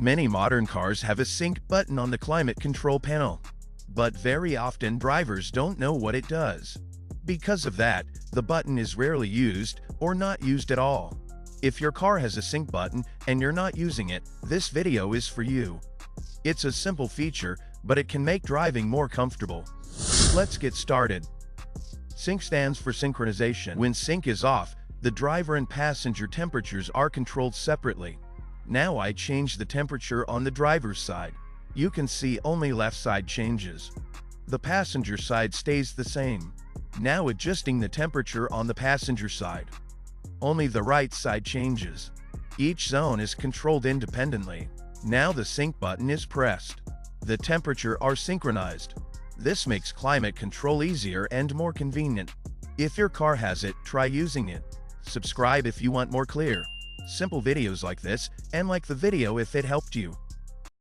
Many modern cars have a sync button on the climate control panel, but very often drivers don't know what it does. Because of that, the button is rarely used or not used at all. If your car has a sync button and you're not using it, this video is for you. It's a simple feature, but it can make driving more comfortable. Let's get started. Sync stands for synchronization. When sync is off, the driver and passenger temperatures are controlled separately. Now I change the temperature on the driver's side. You can see only left side changes. The passenger side stays the same. Now adjusting the temperature on the passenger side. Only the right side changes. Each zone is controlled independently. Now the sync button is pressed. The temperature are synchronized. This makes climate control easier and more convenient. If your car has it, try using it. Subscribe if you want more clear, simple videos like this, and like the video if it helped you.